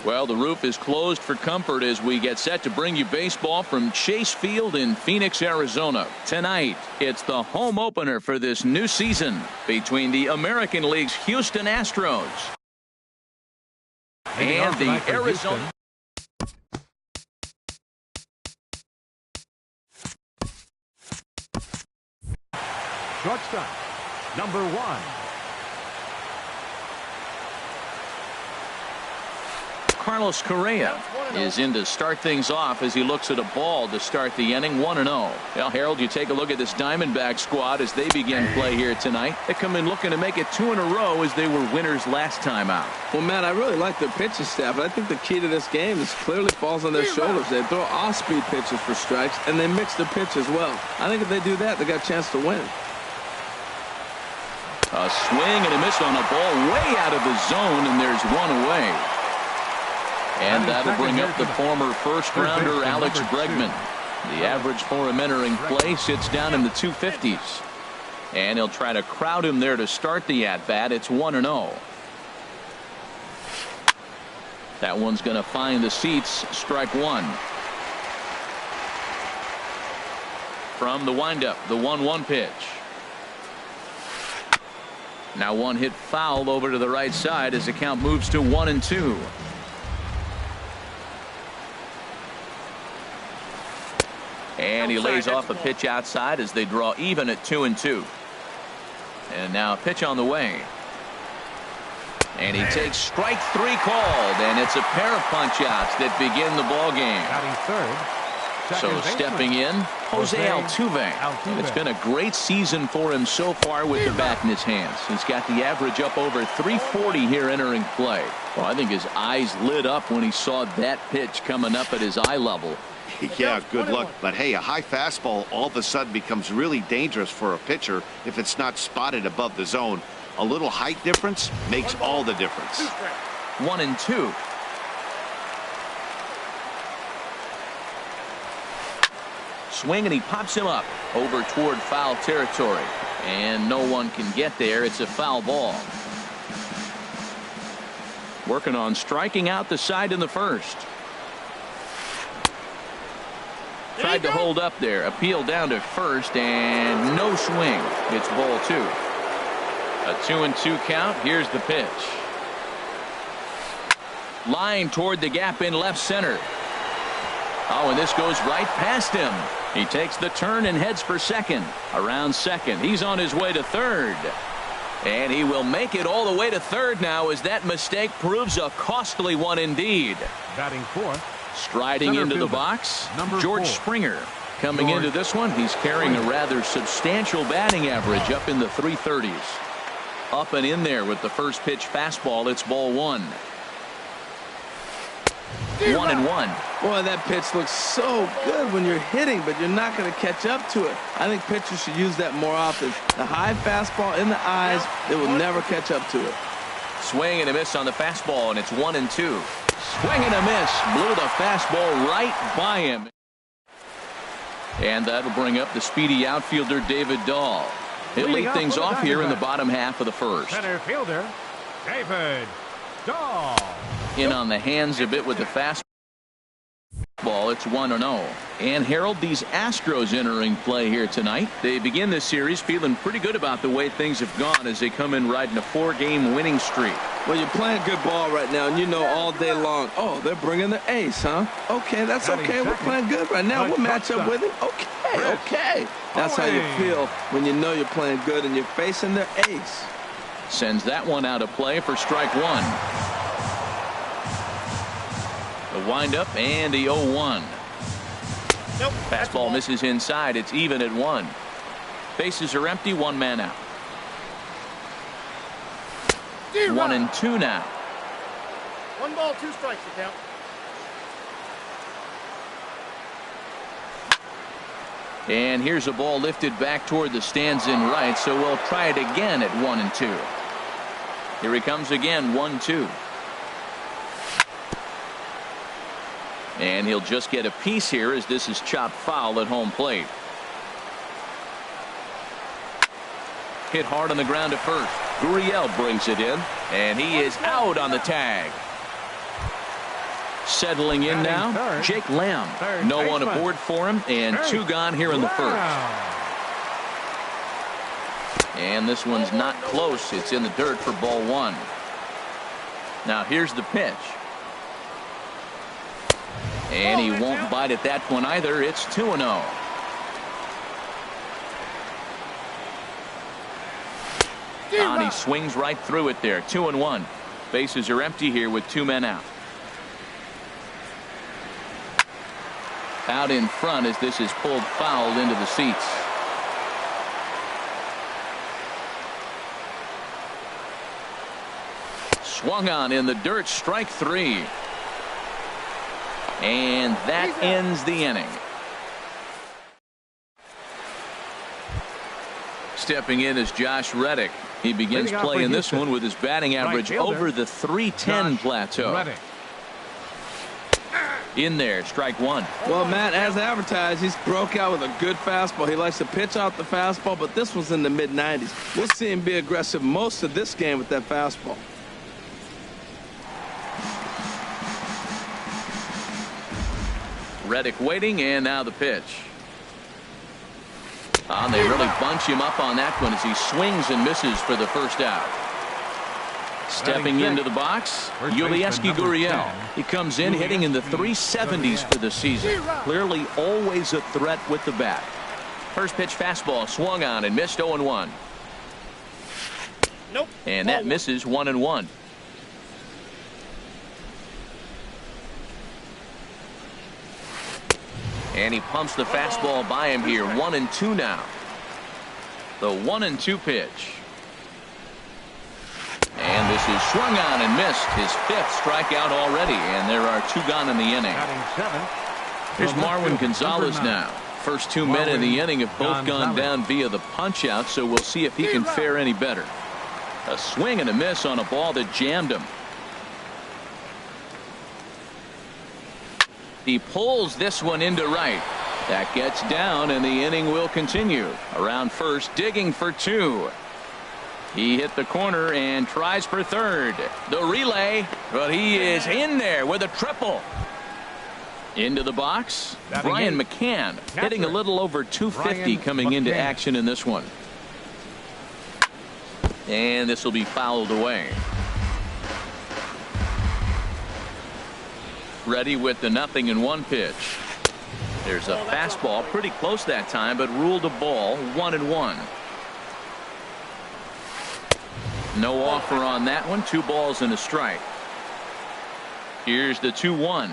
Well, the roof is closed for comfort as we get set to bring you baseball from Chase Field in Phoenix, Arizona. Tonight, it's the home opener for this new season between the American League's Houston Astros and the Arizona. Shortstop, number 1. Carlos Correa is in to start things off as he looks at a ball to start the inning. 1-0. Well, Harold, you take a look at this Diamondback squad as they begin play here tonight. They come in looking to make it 2 in a row as they were winners last time out. Well, Matt, I really like their pitching staff. I think the key to this game is clearly falls on their shoulders. They throw off-speed pitches for strikes, and they mix their pitch as well. I think if they do that, they got a chance to win. A swing and a miss on a ball way out of the zone, and there's one away. And that'll bring up the former first-rounder Alex Bregman. The average for him entering play sits down in the 250s. And he'll try to crowd him there to start the at-bat. It's 1-0. That one's going to find the seats. Strike one. From the windup, the 1-1 pitch. Now one hit foul over to the right side as the count moves to 1-2. And he lays off a pitch outside as they draw even at 2-2. And now a pitch on the way. And he takes strike 3 called, and it's a pair of punch outs that begin the ball game. So stepping in, Jose Altuve. It's been a great season for him so far with the bat in his hands. He's got the average up over 340 here entering play. Well, I think his eyes lit up when he saw that pitch coming up at his eye level. Yeah, good luck. But hey, a high fastball all of a sudden becomes really dangerous for a pitcher if it's not spotted above the zone. A little height difference makes all the difference. 1-2. Swing, and he pops him up over toward foul territory. And no one can get there. It's a foul ball. Working on striking out the side in the first. Tried to hold up there. Appeal down to first, and no swing. It's ball 2. A 2-2 count. Here's the pitch. Line toward the gap in left center. Oh, and this goes right past him. He takes the turn and heads for second. Around second. He's on his way to third. And he will make it all the way to third now as that mistake proves a costly one indeed. Batting fourth. Striding into the box, George Springer. Coming into this one, he's carrying a rather substantial batting average up in the 330s. Up and in there with the first pitch fastball. It's ball 1. 1-1. Boy, that pitch looks so good when you're hitting, but you're not going to catch up to it. I think pitchers should use that more often. The high fastball in the eyes, they will never catch up to it. Swing and a miss on the fastball, and it's 1-2. Swing and a miss. Blew the fastball right by him. And that'll bring up the speedy outfielder David Dahl. He'll lead things off here in the bottom half of the first. Center fielder David Dahl. In on the hands a bit with the fastball. It's 1-0. And Harold, these Astros entering play here tonight. They begin this series feeling pretty good about the way things have gone as they come in riding a 4-game winning streak. Well, you're playing good ball right now, and you know all day long, oh, they're bringing the ace, huh? Okay, that's okay. We're playing good right now. We'll match up with him. Okay. That's how you feel when you know you're playing good and you're facing their ace. Sends that one out of play for strike 1. The windup and the 0-1. Nope. Fastball misses inside. It's even at 1. Bases are empty. 1 man out. 1-2 now. 1 ball, 2 strikes to count. And here's a ball lifted back toward the stands in right, so we'll try it again at 1-2. Here he comes again. 1-2. And he'll just get a piece here as this is chopped foul at home plate. Hit hard on the ground to first. Gurriel brings it in, and he is out on the tag. Settling in now, Jake Lamb. No one aboard for him, and 2 gone here in the first. And this one's not close. It's in the dirt for ball 1. Now here's the pitch. And he won't bite at that one either. It's 2-0. And he swings right through it there. 2-1. Bases are empty here with 2 men out. Out in front as this is pulled foul into the seats. Swung on in the dirt, strike 3. And that ends the inning. Stepping in is Josh Reddick. He begins playing this one with his batting average over the 310 plateau. In there, strike 1. Well, Matt, as advertised, he's broke out with a good fastball. He likes to pitch out the fastball, but this was in the mid-90s. We'll see him be aggressive most of this game with that fastball. Reddick waiting, and now the pitch. And they really bunch him up on that one as he swings and misses for the first out. Stepping into the box, Yulieski Gurriel. He comes in hitting in the 370s for the season. Clearly always a threat with the bat. First pitch fastball swung on and missed. 0-1. Nope. And that misses. 1-1. And he pumps the fastball by him here. 1-2 now. The 1-2 pitch. And this is swung on and missed. His 5th strikeout already. And there are 2 gone in the inning. Here's Marwin Gonzalez now. First 2 men in the inning have both gone down via the punch out. So we'll see if he can fare any better. A swing and a miss on a ball that jammed him. He pulls this one into right. That gets down, and the inning will continue. Around first, digging for 2. He hit the corner and tries for third. The relay, but he is in there with a triple. Into the box, Brian McCann hitting a little over 250 coming into action in this one. And this will be fouled away. Ready with the 0-1 pitch. There's a fastball pretty close that time, but ruled a ball. 1-1. No offer on that one. 2 balls and a strike. Here's the 2-1.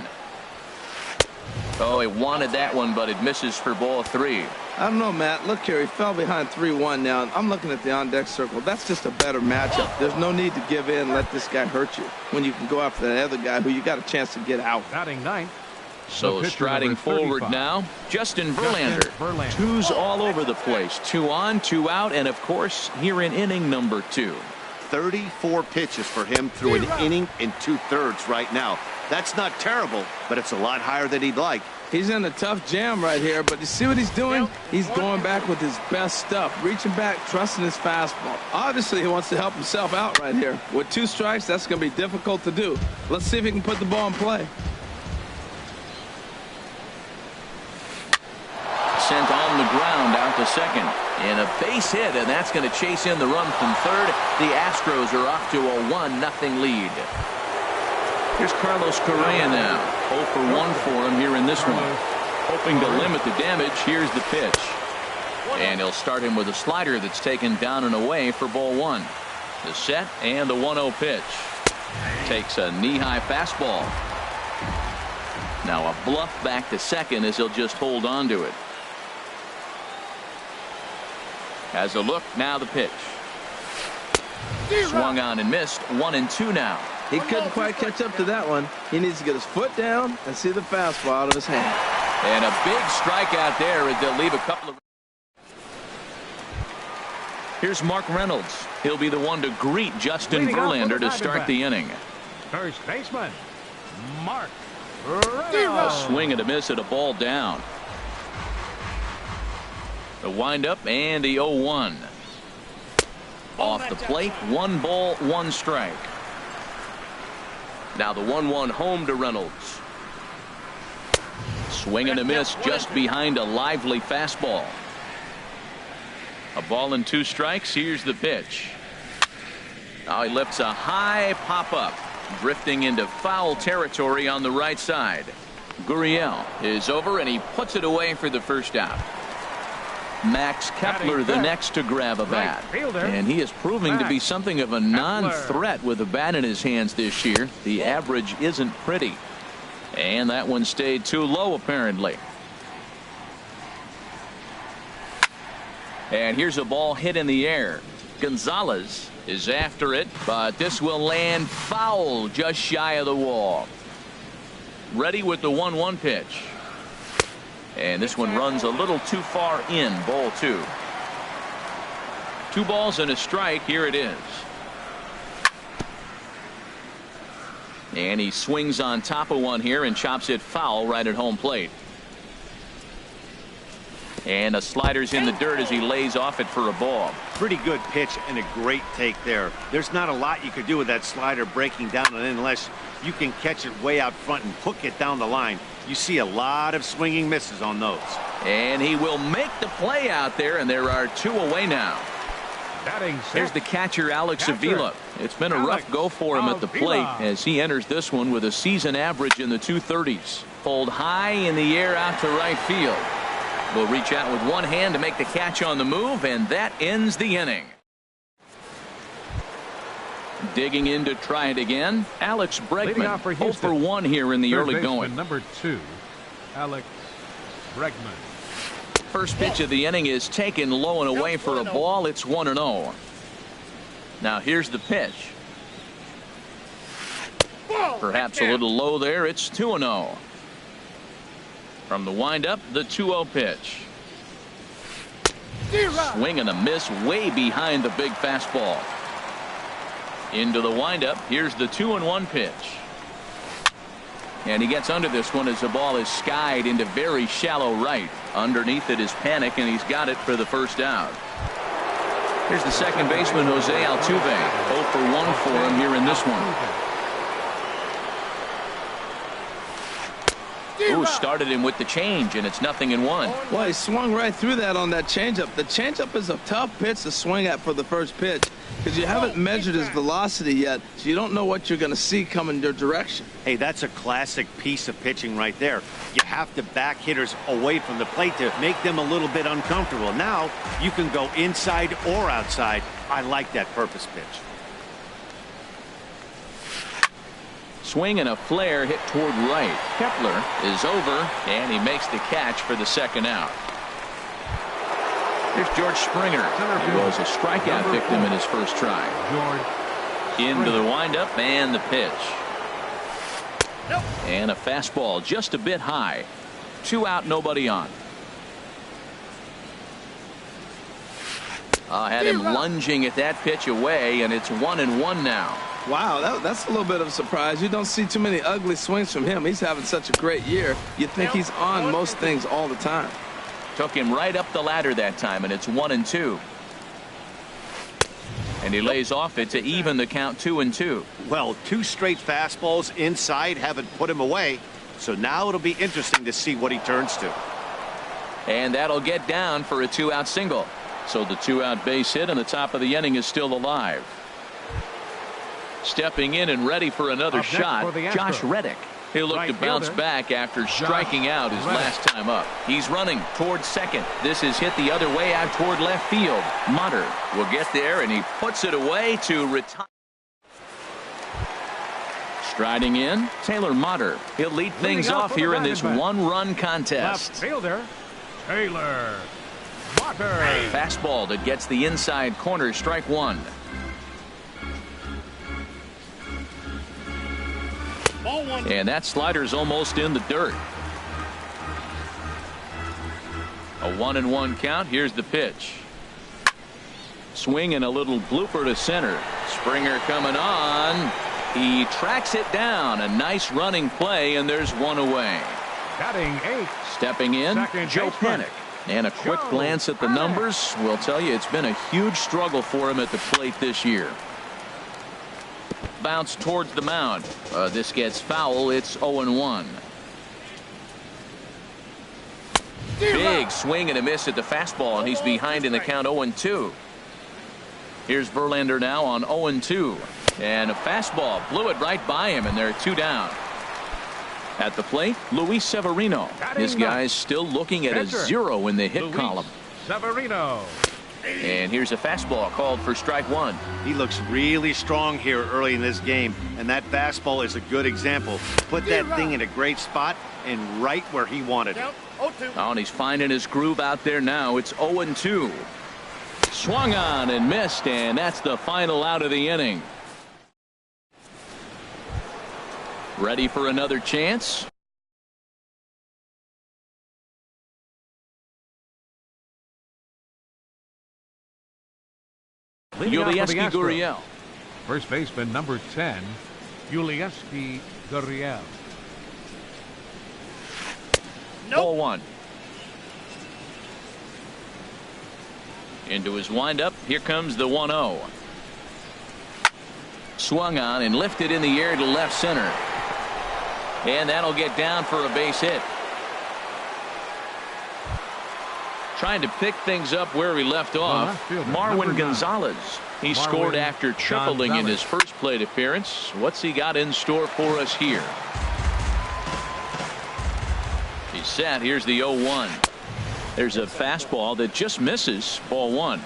Oh, he wanted that one, but it misses for ball 3. I don't know, Matt. Look here, he fell behind 3-1 now. I'm looking at the on-deck circle. That's just a better matchup. There's no need to give in and let this guy hurt you when you can go after that other guy who you got a chance to get out. Batting 9th. So striding forward now, Justin Verlander. 2s all over the place. 2 on, 2 out, and of course here in inning number 2. 34 pitches for him through an inning and 2/3 right now. That's not terrible, but it's a lot higher than he'd like. He's in a tough jam right here, but you see what he's doing? He's going back with his best stuff, reaching back, trusting his fastball. Obviously, he wants to help himself out right here. With 2 strikes, that's going to be difficult to do. Let's see if he can put the ball in play. Sent on the ground out to second. And a base hit, and that's going to chase in the run from third. The Astros are off to a 1-0 lead. Here's Carlos Correa now. 0 for 1 for him here in this one. Hoping to limit the damage. Here's the pitch. And he'll start him with a slider that's taken down and away for ball 1. The set and the 1-0 pitch. Takes a knee-high fastball. Now a bluff back to second as he'll just hold on to it. Has a look, now the pitch. Swung on and missed. 1-2 now. He couldn't quite catch up to that one. He needs to get his foot down and see the fastball out of his hand. And a big strikeout there as they'll leave a couple of. Here's Mark Reynolds. He'll be the one to greet Justin Verlander to start the inning. First baseman, Mark A Reynolds. swing and a miss at a ball down. The windup and the 0-1. Off the plate, 1 ball, 1 strike. Now the 1-1 home to Reynolds. Swing and a miss just behind a lively fastball. A ball and 2 strikes. Here's the pitch. Now he lifts a high pop-up, drifting into foul territory on the right side. Gurriel is over, and he puts it away for the first out. Max Kepler the next to grab a bat. And he is proving to be something of a non-threat with a bat in his hands this year. The average isn't pretty. And that one stayed too low, apparently. And here's a ball hit in the air. Gonzalez is after it, but this will land foul just shy of the wall. Ready with the 1-1 pitch. And this one runs a little too far in. Ball 2. 2 balls and a strike. Here it is. And he swings on top of one here and chops it foul right at home plate. And a slider's in the dirt as he lays off it for a ball. Pretty good pitch and a great take there. There's not a lot you could do with that slider breaking down, and unless you can catch it way out front and hook it down the line, you see a lot of swinging misses on those. And he will make the play out there, and there are 2 away now. There's the catcher, Alex Avila. It's been a rough go for him at the plate as he enters this one with a season average in the 230s. Pulled high in the air out to right field. Will reach out with one hand to make the catch on the move, and that ends the inning. Digging in to try it again, Alex Bregman. 0 for 1 here in the early going. Number 2, Alex Bregman. First pitch of the inning is taken low and away for a ball. It's 1-0. Now here's the pitch. Perhaps a little low there. It's 2-0. From the windup, the 2-0 pitch. Swing and a miss way behind the big fastball. Into the windup. Here's the 2-1 pitch. And he gets under this one as the ball is skied into very shallow right. Underneath it is Panic, and he's got it for the first out. Here's the second baseman, Jose Altuve. 0 for 1 for him here in this one. Ooh, started him with the change, and it's 0-1. Well, he swung right through that on that changeup. The changeup is a tough pitch to swing at for the first pitch because you haven't measured his velocity yet, so you don't know what you're going to see coming your direction. Hey, that's a classic piece of pitching right there. You have to back hitters away from the plate to make them a little bit uncomfortable. Now you can go inside or outside. I like that purpose pitch. Swing and a flare hit toward right. Kepler is over, and he makes the catch for the second out. Here's George Springer. He was a strikeout victim in his first try. Into the windup and the pitch. And a fastball just a bit high. 2 out, nobody on. Had him lunging at that pitch away, and it's 1-1 now. Wow, that's a little bit of a surprise. You don't see too many ugly swings from him. He's having such a great year. You think he's on most things all the time. Took him right up the ladder that time, and it's 1-2. And he lays off it to even the count 2-2. Well, 2 straight fastballs inside haven't put him away. So now it'll be interesting to see what he turns to. And that'll get down for a 2-out single. So the 2-out base hit, and the top of the inning is still alive. Stepping in and ready for another shot, Josh Reddick. He'll look to bounce back after striking out his last time up. He's running towards second. This is hit the other way out toward left field. Motter will get there, and he puts it away to retire. Striding in, Taylor Motter. He'll lead things off here in this 1-run contest. Left fielder, Taylor Motter. Fastball that gets the inside corner, strike 1. And that slider's almost in the dirt. A 1-1 count. Here's the pitch. Swing and a little blooper to center. Springer coming on. He tracks it down. A nice running play, and there's 1 away. Batting 8. Stepping in, Joe Panic. And a quick glance at the numbers will tell you it's been a huge struggle for him at the plate this year. Bounce towards the mound. This gets foul. It's 0-1. Big swing and a miss at the fastball, and he's behind in the count 0-2. Here's Verlander now on 0-2. And a fastball blew it right by him, and they're 2 down. At the plate, Luis Severino. This guy's still looking at a 0 in the hit column. Severino. And here's a fastball called for strike 1. He looks really strong here early in this game, and that fastball is a good example. Put that thing in a great spot and right where he wanted it. Oh, and he's finding his groove out there now. It's 0-2. Swung on and missed, and that's the final out of the inning. Ready for another chance? Yulieski Gurriel. First baseman number 10, Yulieski Gurriel. Ball 1. Into his windup. Here comes the 1-0. Swung on and lifted in the air to left center. And that'll get down for a base hit. Trying to pick things up where he left off. Marwin Gonzalez. He scored after tripling in his first plate appearance. What's he got in store for us here? He's set. Here's the 0-1. There's a fastball that just misses. Ball 1.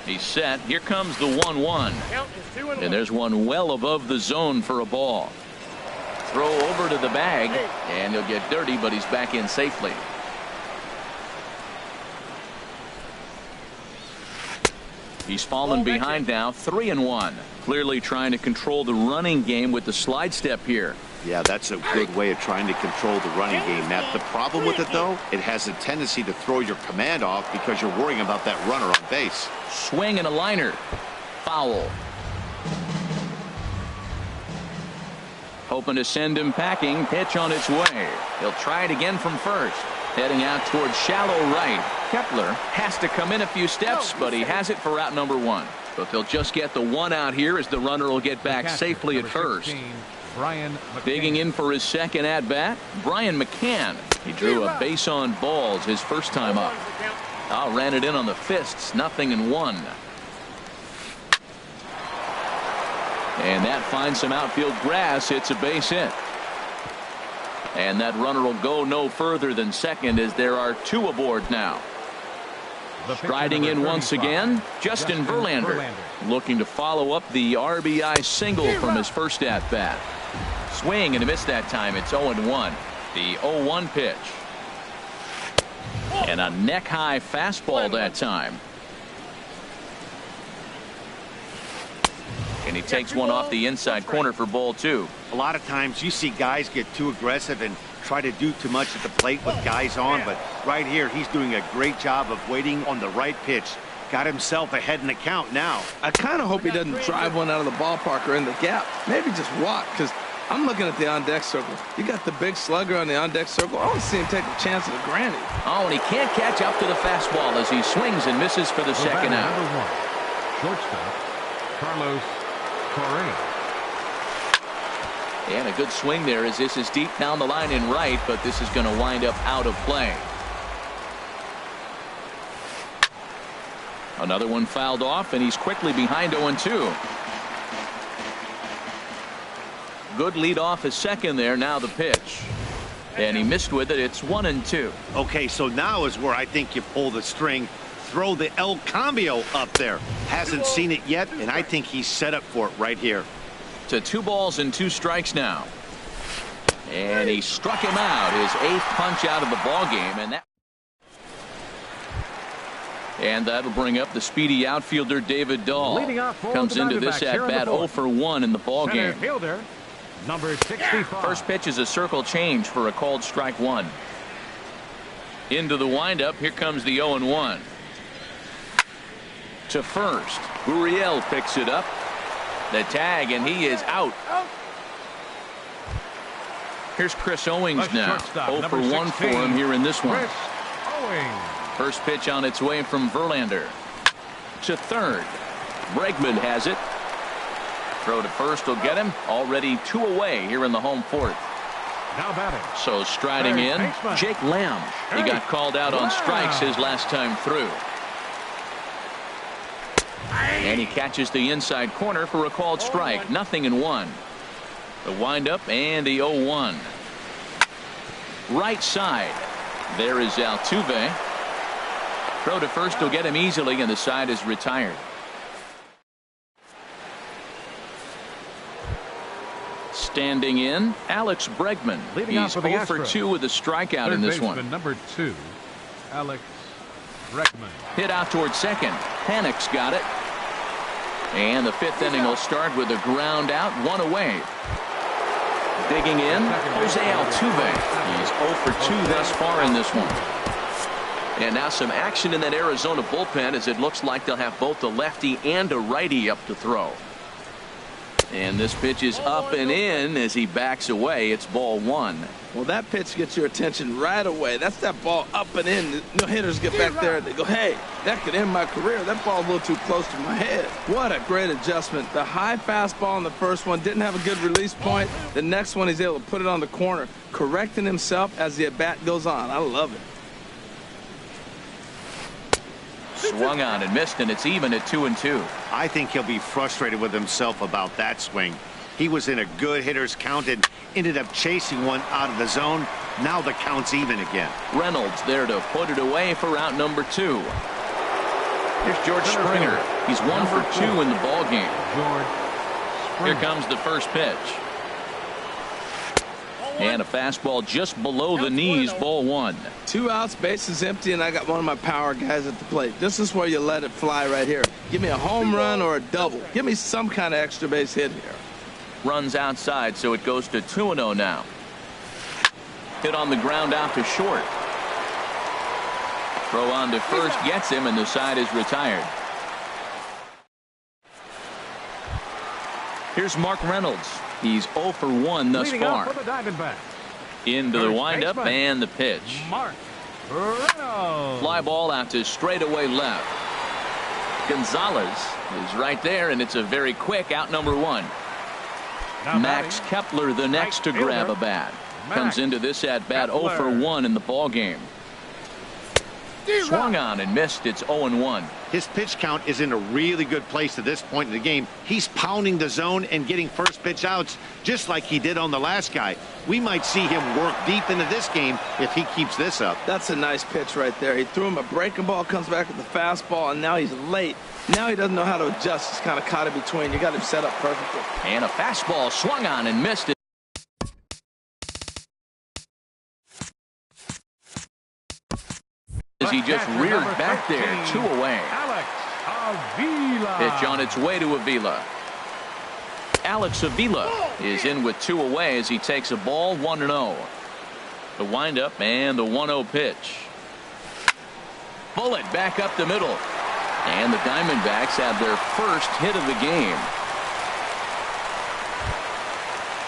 He's set. Here comes the 1-1. And there's one well above the zone for a ball. Throw over to the bag, and he'll get dirty, but he's back in safely. He's fallen behind now, 3-1. Clearly trying to control the running game with the slide step here. Yeah, that's a good way of trying to control the running game, Matt. The problem with it, though, it has a tendency to throw your command off because you're worrying about that runner on base. Swing and a liner. Foul. Hoping to send him packing. Pitch on its way. He'll try it again from first. Heading out towards shallow right. Kepler has to come in a few steps, but he has it for out number 1. But they'll just get the 1 out here as the runner will get back safely at first. Digging in for his second at bat, Brian McCann. He drew a base on balls his first time up. Ran it in on the fists, 0-1. And that finds some outfield grass. It's a base hit. And that runner will go no further than second as there are 2 aboard now. Striding in once again, Justin Verlander. Looking to follow up the RBI single from his first at bat. Swing and a miss that time. It's 0-1. The 0-1 pitch. And a neck high fastball that time. And he takes one off the inside corner for ball 2. A lot of times you see guys get too aggressive and try to do too much at the plate with guys on, but right here he's doing a great job of waiting on the right pitch. Got himself ahead in the count now. I kind of hope he doesn't drive one out of the ballpark or in the gap. Maybe just walk, because I'm looking at the on-deck circle. You got the big slugger on the on-deck circle. I want to see him take a chance at a granny. Oh, and he can't catch up to the fastball as he swings and misses for the second out. Number 1, shortstop, Carlos Correa. And a good swing there as this is deep down the line in right, but this is going to wind up out of play. Another one fouled off, and he's quickly behind 0-2. Good lead off his second there. Now the pitch. And he missed with it. It's 1-2. Okay, so now is where I think you pull the string. Throw the El Cambio up there. Hasn't seen it yet, and I think he's set up for it right here. To 2 balls and 2 strikes now. And he struck him out. His 8th punch out of the ball game, and that'll bring up the speedy outfielder David Dahl. Comes into this at bat 0 for 1 in the ball game. Fielder, number 65. First pitch is a circle change for a called strike 1. Into the windup. Here comes the 0-1. To first. Gurriel picks it up. The tag, and he is out. Here's Chris Owings now. 0 for 1 for him here in this one. First pitch on its way from Verlander. To third. Bregman has it. Throw to first will get him. Already 2 away here in the home 4th. Now batting. So striding in, Jake Lamb. He got called out on strikes his last time through. And he catches the inside corner for a called strike. 0-1. The windup and the 0-1. Right side. There is Altuve. Throw to first will get him easily, and the side is retired. Standing in, Alex Bregman. He's 0 for 2 with a strikeout in this one. Number 2, Alex Bregman. Hit out towards second. Panic's got it. And the 5th inning will start with a ground out, 1 away. Digging in, Jose Altuve. He's 0 for 2 thus far in this one. And now some action in that Arizona bullpen, as it looks like they'll have both a lefty and a righty up to throw. And this pitch is up and in as he backs away. It's ball 1. Well, that pitch gets your attention right away. That's that ball up and in. No hitters get back there and they go, hey, that could end my career. That ball's a little too close to my head. What a great adjustment. The high fastball in the first one didn't have a good release point. The next one he's able to put it on the corner, correcting himself as the at-bat goes on. I love it. Swung on and missed, and it's even at 2-2. I think he'll be frustrated with himself about that swing. He was in a good hitter's count and ended up chasing one out of the zone. Now the count's even again. Reynolds there to put it away for out number 2. Here's George Springer. He's 1 for 2 in the ball game. Here comes the first pitch. And a fastball just below the knees, ball 1. 2 outs, bases empty, and I got one of my power guys at the plate. This is where you let it fly right here. Give me a home run or a double. Give me some kind of extra base hit here. Runs outside, so it goes to 2-0 now. Hit on the ground out to short. Throw on to first gets him, and the side is retired. Here's Mark Reynolds. He's 0 for 1 thus far. Into the windup and the pitch. Mark Reynolds. Fly ball out to straightaway left. Gonzalez is right there, and it's a very quick out number 1. Max Kepler the next to grab a bat. Comes into this at bat 0 for 1 in the ball game. Swung on and missed. It's 0-1. His pitch count is in a really good place at this point in the game. He's pounding the zone and getting first pitch outs just like he did on the last guy. We might see him work deep into this game if he keeps this up. That's a nice pitch right there. He threw him a breaking ball, comes back with the fastball, and now he's late. Now he doesn't know how to adjust. He's kind of caught in between. You got him set up perfectly. And a fastball swung on and missed it. As he just reared back there, 2 away. Alex Avila. Pitch on its way to Avila. Alex Avila is in with 2 away as he takes a ball 1-0. The windup and the 1-0 pitch. Bullet back up the middle. And the Diamondbacks have their first hit of the game.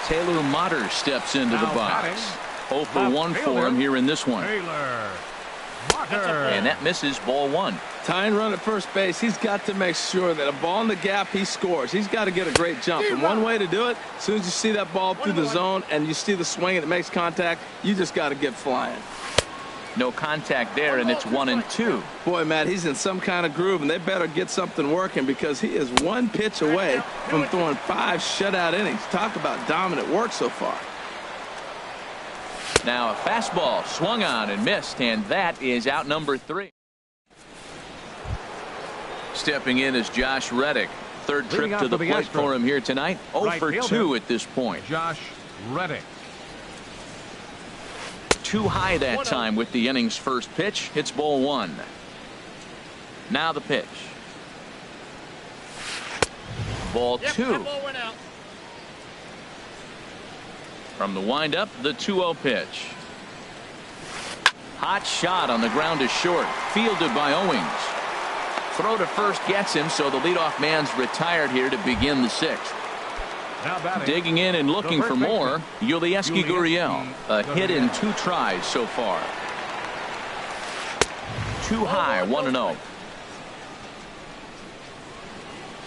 Taylor Motter steps into the box. 0 for 1 for him here in this one. And that misses, ball 1. Tying run at first base. He's got to make sure that a ball in the gap, he scores. He's got to get a great jump. And one way to do it, as soon as you see that ball through the zone and you see the swing and it makes contact, you just got to get flying. No contact there, and it's 1-2. Boy, Matt, he's in some kind of groove, and they better get something working because he is 1 pitch away from throwing 5 shutout innings. Talk about dominant work so far. Now a fastball swung on and missed, and that is out number 3. Stepping in is Josh Reddick. Third trip to the plate for him here tonight. 0 for 2 at this point. Josh Reddick. Too high that time with the inning's first pitch. Hits ball 1. Now the pitch. Ball 2. From the windup, the 2-0 pitch. Hot shot on the ground to short. Fielded by Owings. Throw to first gets him, so the leadoff man's retired here to begin the 6th. Digging in and looking for more, Yulieski Gurriel. A hit in 2 tries so far. Too high, 1-0.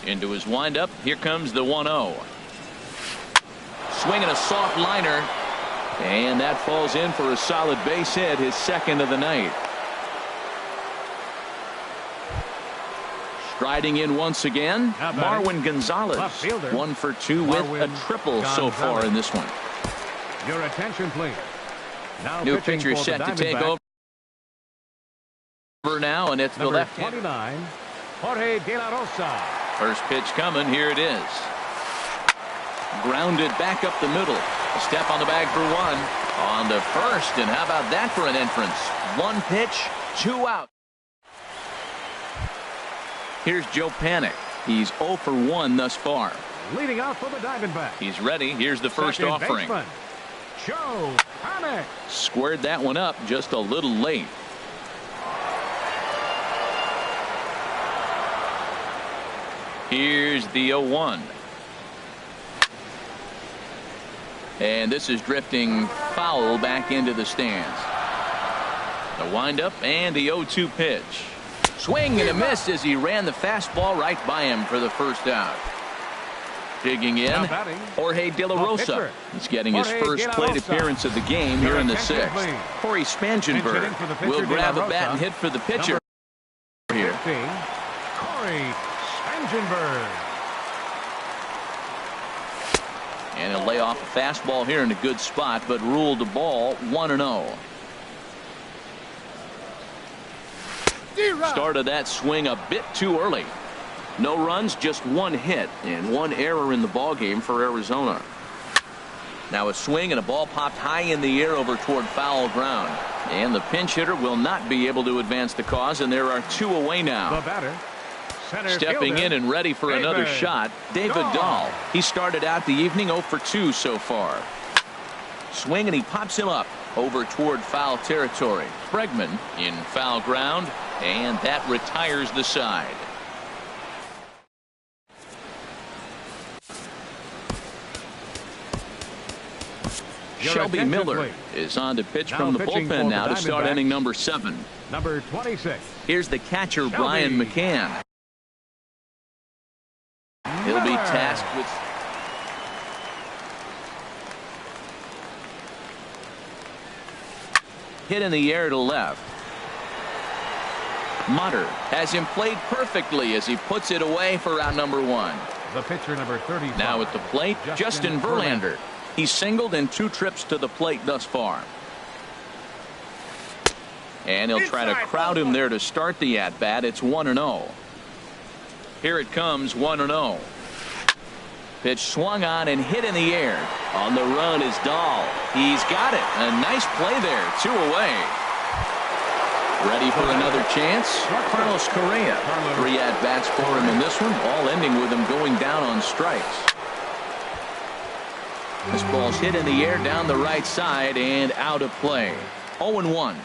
Into his windup, here comes the 1-0. Swinging a soft liner. And that falls in for a solid base hit, his second of the night. Striding in once again, Marwin Gonzalez. 1 for 2 with a triple so far in this one. Your attention, please. Now new pitcher set to take over now, and it's the left 29, Jorge De La Rosa. First pitch coming. Here it is. Grounded back up the middle. A step on the bag for one. On the first, and how about that for an entrance? 1 pitch, 2 out. Here's Joe Panik. He's 0 for 1 thus far. Leading out for the Diamondbacks. He's ready. Here's the first offering. Baseman, Joe Panik. Squared that one up just a little late. Here's the 0-1. And this is drifting foul back into the stands. The windup and the 0-2 pitch. Swing and a miss as he ran the fastball right by him for the first out. Digging in, Jorge De La Rosa. He's getting his first plate appearance of the game here in the 6th. Corey Spangenberg will grab a bat and hit for the pitcher here. Corey Spangenberg. And he'll lay off a fastball here in a good spot, but ruled the ball 1-0. Started that swing a bit too early. No runs, just 1 hit, and 1 error in the ballgame for Arizona. Now a swing and a ball popped high in the air over toward foul ground. And the pinch hitter will not be able to advance the cause, and there are 2 away now. The batter, stepping in and ready for another shot, David Dahl. He started out the evening 0 for 2 so far. Swing and he pops him up over toward foul territory. Bregman in foul ground, and that retires the side. Shelby Miller is on to pitch from the bullpen now to start inning number 7. Number 26. Here's the catcher, Brian McCann. He'll be tasked with hit in the air to left. Mutter has him played perfectly as he puts it away for out number 1. The pitcher, number 35. Now at the plate, Justin Verlander. He's singled in 2 trips to the plate thus far. And he'll try to crowd him there to start the at-bat. It's 1-0. Here it comes, 1-0. Pitch swung on and hit in the air. On the run is Dahl. He's got it. A nice play there. 2 away. Ready for another chance? Carlos Correa. 3 at-bats for him in this one, all ending with him going down on strikes. This ball's hit in the air down the right side and out of play. 0-1.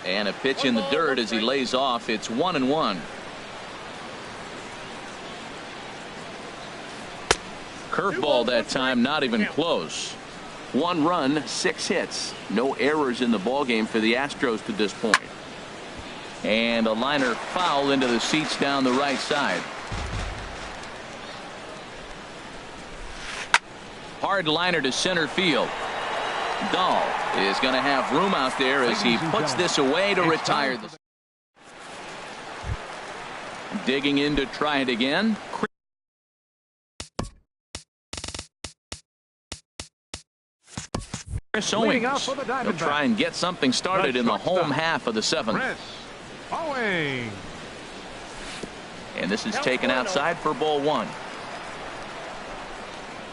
And a pitch in the dirt as he lays off. It's 1-1. Curveball that time, not even close. 1 run, 6 hits. No errors in the ballgame for the Astros to this point. And a liner foul into the seats down the right side. Hard liner to center field. Dahl is going to have room out there as he puts this away to retire this. Digging in to try it again. Chris Owings will try and get something started in the home half of the 7th. And this is taken outside for ball 1.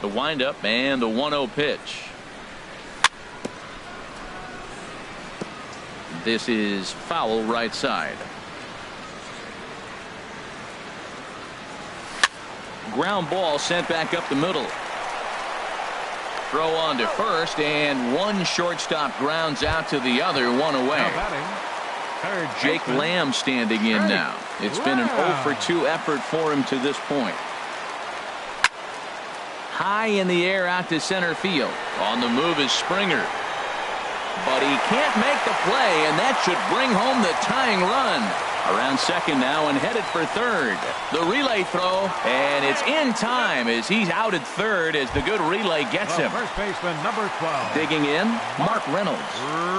The windup and the 1-0 pitch. This is foul right side. Ground ball sent back up the middle. Throw on to first, and 1 shortstop grounds out to the other, 1 away. Jake Lamb standing in now. It's been an 0 for 2 effort for him to this point. High in the air out to center field. On the move is Springer. but he can't make the play, and that should bring home the tying run. Around second now and headed for third. The relay throw, and it's in time as he's out at third as the good relay gets him. First baseman, number 12. Digging in, Mark Reynolds.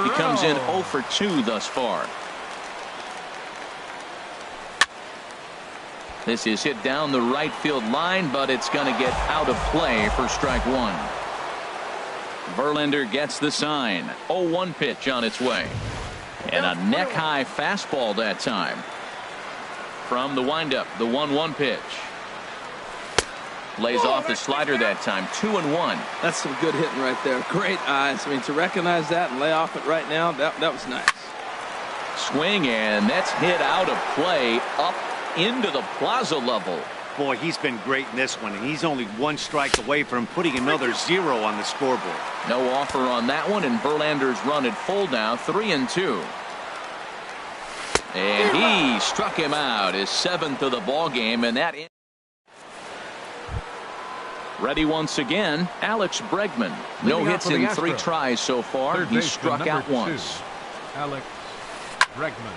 He comes in 0 for 2 thus far. This is hit down the right field line, but it's going to get out of play for strike one. Verlander gets the sign. 0-1 pitch on its way. And a neck-high fastball that time. From the windup, the 1-1 pitch. Lays off the slider that time. 2-1. That's some good hitting right there. Great eyes. I mean, to recognize that and lay off it right now, that was nice. Swing, and that's hit out of play up into the plaza level. Boy, he's been great in this one, and he's only 1 strike away from putting another 0 on the scoreboard. No offer on that one, and Verlander's run at full now, 3-2. And he struck him out, his 7th of the ball game, and that. Ready once again, Alex Bregman. No hits in 3 tries so far. He struck out once. Alex Bregman.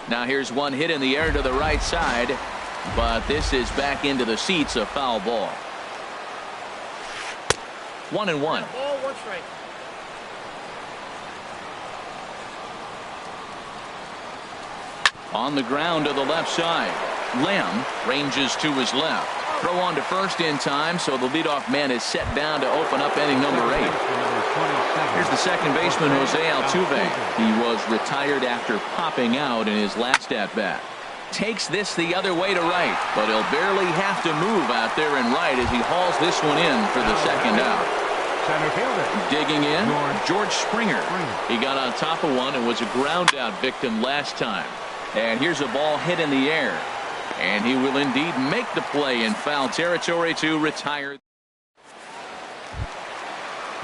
Now here's one hit in the air to the right side, but this is back into the seats, a foul ball. 1-1. Ball, 1 strike. On the ground to the left side. Lamb ranges to his left. Throw on to first in time, so the leadoff man is set down to open up inning number 8. Here's the second baseman, Jose Altuve. He was retired after popping out in his last at-bat. Takes this the other way to right, but he'll barely have to move out there and right as he hauls this one in for the second out. Center fielder. Digging in, George Springer. He got on top of one and was a ground-out victim last time. And here's a ball hit in the air. And he will indeed make the play in foul territory to retire.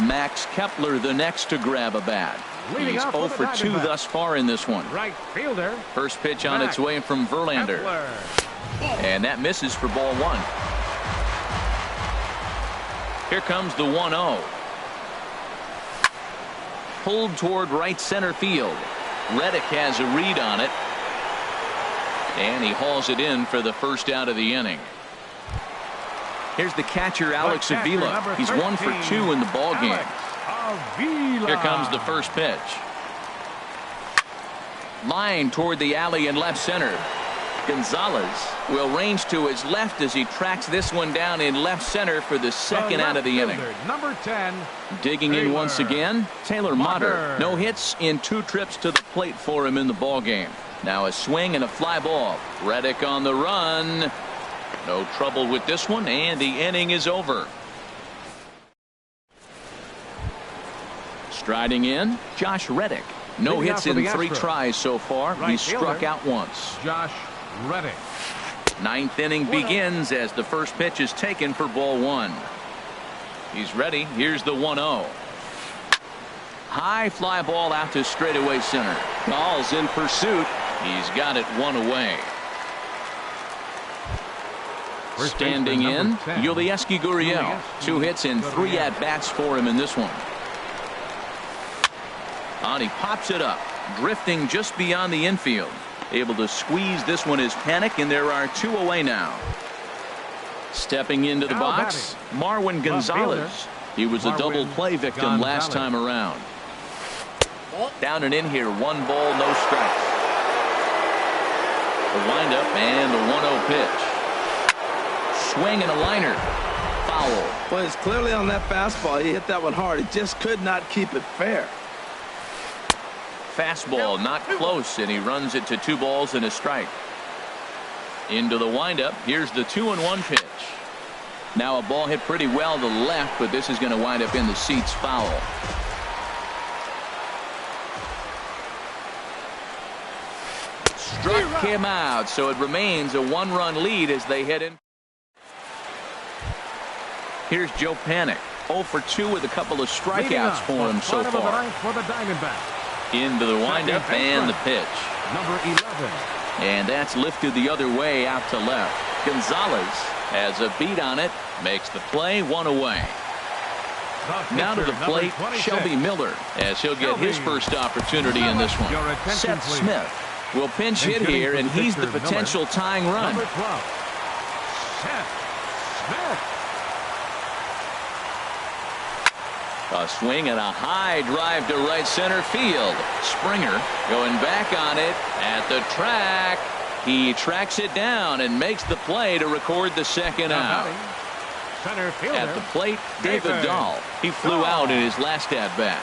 Max Kepler the next to grab a bat. He's 0 for 2 thus far in this one. Right fielder. First pitch on its way from Verlander. And that misses for ball 1. Here comes the 1-0. Pulled toward right center field. Reddick has a read on it. And he hauls it in for the first out of the inning. Here's the catcher, Alex Avila. He's 1 for 2 in the ball game. Here comes the first pitch. Line toward the alley in left center. Gonzalez will range to his left as he tracks this one down in left center for the second out of the inning. Number 10. Digging in once again, Taylor Motter. No hits in 2 trips to the plate for him in the ball game. Now a swing and a fly ball. Reddick on the run. No trouble with this one, and the inning is over. Striding in, Josh Reddick. No hits in 3 tries so far. He struck out once. Josh Reddick. 9th inning begins as the first pitch is taken for ball 1. He's ready. Here's the 1-0. High fly ball out to straightaway center. Ball's in pursuit. He's got it 1 away. Standing in, Yulieski Gurriel. 2 hits and 3 at-bats for him in this one. And he pops it up, drifting just beyond the infield. Able to squeeze this one as panic, and there are 2 away now. Stepping into the box, Marwin Gonzalez. He was a double play victim last time around. Down and in here, 1 ball, no strikes. The windup and the 1-0 pitch. Swing and a liner. Foul. Well, it's clearly on that fastball. He hit that one hard. He just could not keep it fair. Fastball not close, and he runs it to 2 balls and a strike. Into the windup. Here's the 2-1 pitch. Now a ball hit pretty well to the left, but this is going to wind up in the seats, foul. Struck him out, so it remains a 1-run lead as they head in. Here's Joe Panik. 0 for 2 with a couple of strikeouts for him so far. Into the windup and the pitch. Number 11. And that's lifted the other way out to left. Gonzalez has a beat on it, makes the play, 1 away. Now to the plate, Shelby Miller, as he'll get his first opportunity in this one. Seth Smith will pinch hit here, and he's the potential tying run. Number 12, Seth Smith. A swing and a high drive to right center field. Springer going back on it at the track. He tracks it down and makes the play to record the second out. Center fielder. At the plate, David Dahl. He flew out in his last at-bat.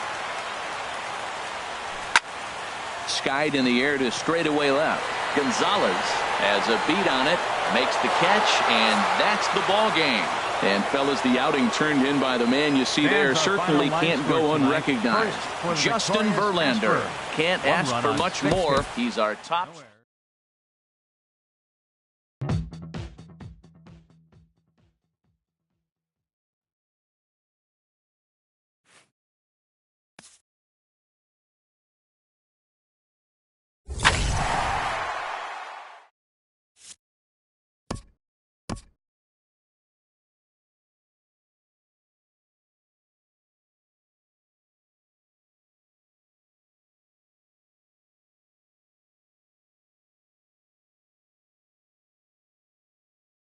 Skied in the air to straightaway left. Gonzalez has a beat on it, makes the catch, and that's the ball game. And fellas, the outing turned in by the man you see there certainly can't go unrecognized. Justin Verlander. Can't ask for much more. He's our top